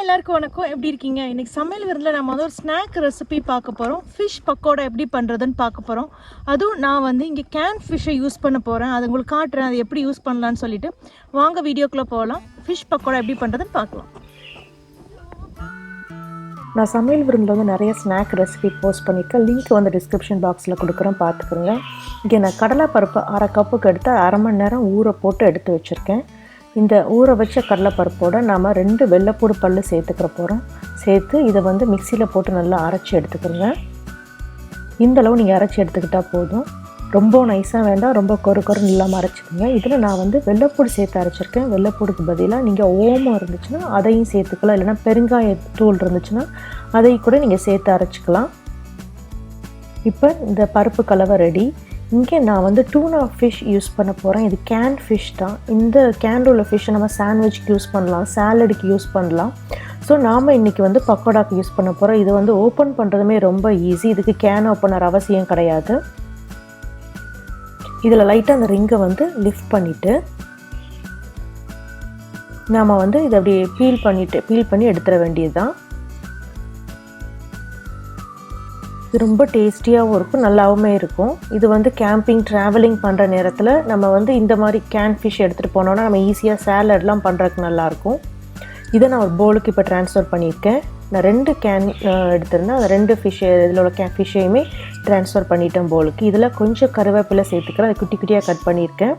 எல்லாருக்கும் வணக்கம். எப்படி இருக்கீங்க? இன்னைக்கு சமையல் விருந்தில் நம்ம வந்து ஒரு ஸ்நாக் ரெசிபி பார்க்க போகிறோம். ஃபிஷ் பக்கோடா எப்படி பண்ணுறதுன்னு பார்க்க போகிறோம். அதுவும் நான் வந்து இங்கே கேன் ஃபிஷ்ஷை யூஸ் பண்ண போகிறேன். அது உங்களுக்கு காட்டுறேன், அது எப்படி யூஸ் பண்ணலான்னு சொல்லிட்டு. வாங்க வீடியோக்குள்ளே போகலாம். ஃபிஷ் பக்கோடா எப்படி பண்ணுறதுன்னு பார்க்கலாம். நான் சமையல் விருந்தில் வந்து நிறைய ஸ்நாக் ரெசிபி போஸ்ட் பண்ணியிருக்கேன். லிங்க் வந்து டிஸ்கிரிப்ஷன் பாக்ஸில் கொடுக்குறேன், பார்த்துக்குங்க. இங்கே நான் கடலைப்பருப்பு 1/2 கப்புக்கு எடுத்து 1/2 மணி நேரம் ஊற போட்டு எடுத்து வச்சுருக்கேன். இந்த ஊற வச்ச கடலைப்பருப்போடு நாம் 2 வெள்ளைப்பூடு பல் சேர்த்துக்கிற போகிறோம். சேர்த்து இதை வந்து மிக்சியில் போட்டு நல்லா அரைச்சி எடுத்துக்கிறோங்க. இந்தளவு நீங்கள் அரைச்சி எடுத்துக்கிட்டால் போதும். ரொம்ப நைஸாக வேண்டாம், ரொம்ப கொருன்னு இல்லாமல் அரைச்சிக்கோங்க. இதில் நான் வந்து வெள்ளைப்பூடு சேர்த்து அரைச்சிருக்கேன். வெள்ளைப்பூடுக்கு பதிலாக நீங்கள் ஓமம் இருந்துச்சுன்னா அதையும் சேர்த்துக்கலாம், இல்லைனா பெருங்காயத்தூள் இருந்துச்சுன்னா அதையும் கூட நீங்கள் சேர்த்து அரைச்சிக்கலாம். இப்போ இந்த பருப்பு கலவை ரெடி. இங்கே நான் வந்து டூனா ஃபிஷ் யூஸ் பண்ண போகிறேன். இது கேன் ஃபிஷ் தான். இந்த கேனில் உள்ள ஃபிஷ்ஷை நம்ம சாண்ட்விச்சுக்கு யூஸ் பண்ணலாம், சாலடுக்கு யூஸ் பண்ணலாம். ஸோ நாம் இன்றைக்கி வந்து பக்கோடாக்கு யூஸ் பண்ண போகிறோம். இது வந்து ஓப்பன் பண்ணுறதுமே ரொம்ப ஈஸி. இதுக்கு கேன் ஓப்பனர் அவசியம் கிடையாது. இதில் லைட்டாக அந்த ரிங்கை வந்து லிஃப்ட் பண்ணிவிட்டு நாம் வந்து இதை அப்படியே பீல் பண்ணி எடுத்துட வேண்டியது தான். இது ரொம்ப டேஸ்டியாகவும் இருக்கும், நல்லாவுமே இருக்கும். இது வந்து கேம்பிங் ட்ராவலிங் பண்ணுற நேரத்தில் நம்ம வந்து இந்த மாதிரி கேன் ஃபிஷ் எடுத்துகிட்டு போனோன்னா நம்ம ஈஸியாக சேலட்லாம் பண்ணுறதுக்கு நல்லாயிருக்கும். இதை நான் ஒரு பவுலுக்கு இப்போ ட்ரான்ஸ்ஃபர் பண்ணியிருக்கேன். நான் 2 கேன் எடுத்திருந்தேன். அந்த 2 ஃபிஷ் இதில் உள்ள ஃபிஷ்ஷையுமே ட்ரான்ஸ்ஃபர் பண்ணிட்டேன் பவுலுக்கு. இதில் கொஞ்சம் கருவேப்பிலை சேர்த்துக்கிறேன், அதை குட்டி குட்டியாக கட் பண்ணியிருக்கேன்.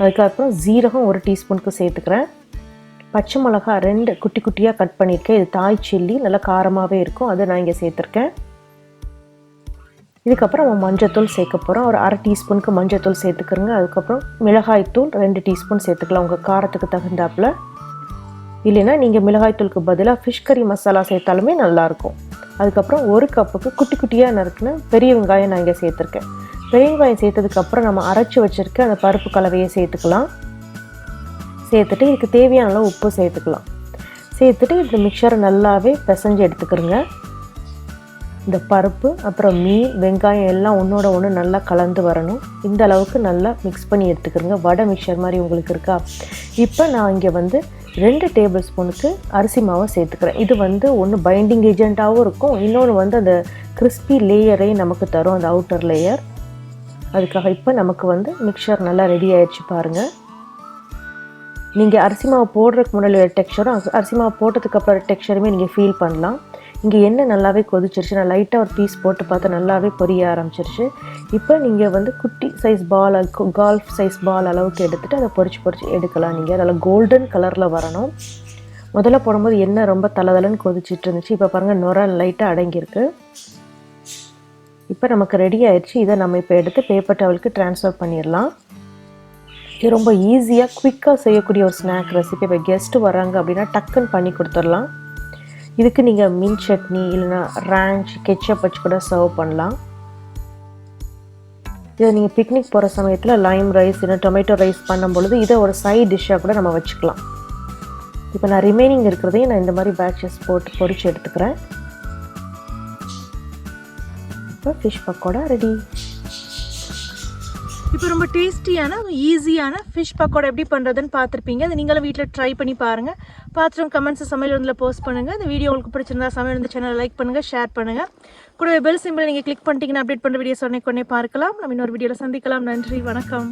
அதுக்கப்புறம் ஜீரகம் 1 டீஸ்பூனுக்கு சேர்த்துக்கிறேன். பச்சை மிளகா 2 குட்டி குட்டியாக கட் பண்ணியிருக்கேன். இது தாய் சில்லி, நல்லா காரமாகவே இருக்கும், அதை நான் இங்கே சேர்த்துருக்கேன். இதுக்கப்புறம் நம்ம மஞ்சத்தூள் சேர்க்க போகிறோம். ஒரு 1/2 டீஸ்பூனுக்கு மஞ்சத்தூள் சேர்த்துக்கிறோங்க. அதுக்கப்புறம் மிளகாய்த்தூள் 2 டீஸ்பூன் சேர்த்துக்கலாம், உங்கள் காரத்துக்கு தகுந்தாப்பில். இல்லைன்னா நீங்கள் மிளகாய்த்தூளுக்கு பதிலாக ஃபிஷ் கறி மசாலா சேர்த்தாலுமே நல்லாயிருக்கும். அதுக்கப்புறம் 1 கப்புக்கு குட்டி குட்டியாக நறுக்குன்னு பெரிய வெங்காயம் நான் இங்கே சேர்த்துருக்கேன். பெரிய வெங்காயம் சேர்த்ததுக்கப்புறம் நம்ம அரைச்சி வச்சுருக்க அந்த பருப்பு கலவையை சேர்த்துக்கலாம். சேர்த்துட்டு இதுக்கு தேவையான அளவு உப்பு சேர்த்துக்கலாம். சேர்த்துட்டு இந்த மிக்சரை நல்லாவே பிசைஞ்சு எடுத்துக்கிறோங்க. இந்த பருப்பு அப்புறம் மீன் வெங்காயம் எல்லாம் ஒன்றோட ஒன்று நல்லா கலந்து வரணும். இந்த அளவுக்கு நல்லா மிக்ஸ் பண்ணி எடுத்துக்கிறோங்க. வடை மிக்சர் மாதிரி உங்களுக்கு இருக்கா? இப்போ நான் இங்கே வந்து 2 டேபிள் ஸ்பூனுக்கு அரிசி மாவை சேர்த்துக்கிறேன். இது வந்து ஒன்று பைண்டிங் ஏஜென்ட்டாகவும் இருக்கும், இன்னொன்று வந்து அந்த கிறிஸ்பி லேயரை நமக்கு தரும், அந்த அவுட்டர் லேயர். அதுக்காக இப்போ நமக்கு வந்து மிக்சர் நல்லா ரெடி ஆகிடுச்சு பாருங்கள். நீங்கள் அரிசி மாவு போடுறதுக்கு முன்னாடி டெக்ஸ்சரும் அரிசி மாவு போட்டதுக்கப்புறம் டெக்ஸ்சருமே நீங்கள் ஃபீல் பண்ணலாம். இங்கே எண்ணெய் நல்லாவே கொதிச்சிருச்சு. நான் லைட்டாக ஒரு பீஸ் போட்டு பார்த்தா நல்லாவே பொரிய ஆரம்பிச்சிருச்சு. இப்போ நீங்கள் வந்து குட்டி size ball, golf size ball அளவுக்கு எடுத்துகிட்டு அதை பொரிச்சு எடுக்கலாம். நீங்கள் நல்லா கோல்டன் கலரில் வரணும். முதல்ல போடும்போது எண்ணெய் ரொம்ப தளதளன்னு கொதிச்சிட்டு இருந்துச்சு. இப்போ பாருங்கள், நுரை லைட்டாக அடங்கியிருக்கு. இப்போ நமக்கு ரெடி ஆயிடுச்சு. இதை நம்ம இப்போ எடுத்து பேப்பர் டவலுக்கு ட்ரான்ஸ்ஃபர் பண்ணிடலாம். இது ரொம்ப ஈஸியாக குயிக்காக செய்யக்கூடிய ஒரு ஸ்நாக் ரெசிபி. இப்போ கெஸ்ட்டு வராங்க அப்படின்னா டக்குன்னு பண்ணி கொடுத்துடலாம். இதுக்கு நீங்கள் மீன் சட்னி இல்லைனா ரேஞ்ச் கெச்சப் வச்சு கூட சர்வ் பண்ணலாம். இதை நீங்கள் பிக்னிக் போகிற சமயத்தில் லைம் ரைஸ் இல்லை டொமேட்டோ ரைஸ் பண்ணும்பொழுது இதை ஒரு சைட் டிஷ்ஷாக கூட நம்ம வச்சுக்கலாம். இப்போ நான் ரிமைனிங் இருக்கிறதையும் நான் இந்த மாதிரி பேட்சஸ் போட்டு பொரிச்சு எடுத்துக்கிறேன். இப்போ ஃபிஷ் பக்கோடா ரெடி. இப்போ ரொம்ப டேஸ்டியான ஈஸியான ஃபிஷ் பக்கோடா எப்படி பண்ணுறதுன்னு பார்த்துருப்பீங்க. அது நீங்களும் வீட்டில் ட்ரை பண்ணி பாருங்கள். பார்த்துட்டு கமெண்ட்ஸை சமையல் விருந்தில் போஸ்ட் பண்ணுங்கள். இந்த வீடியோ உங்களுக்கு பிடிச்சிருந்தா சமையல் விருந்து சேனலை லைக் பண்ணுங்கள், ஷேர் பண்ணுங்கள். கூட பெல் சிம்பிள் நீங்கள் கிளிக் பண்ணிட்டீங்கன்னா அப்டேட் பண்ணுற வீடியோஸ் உடனே பார்க்கலாம். நம்ம இன்னொரு வீடியோவில் சந்திக்கலாம். நன்றி, வணக்கம்.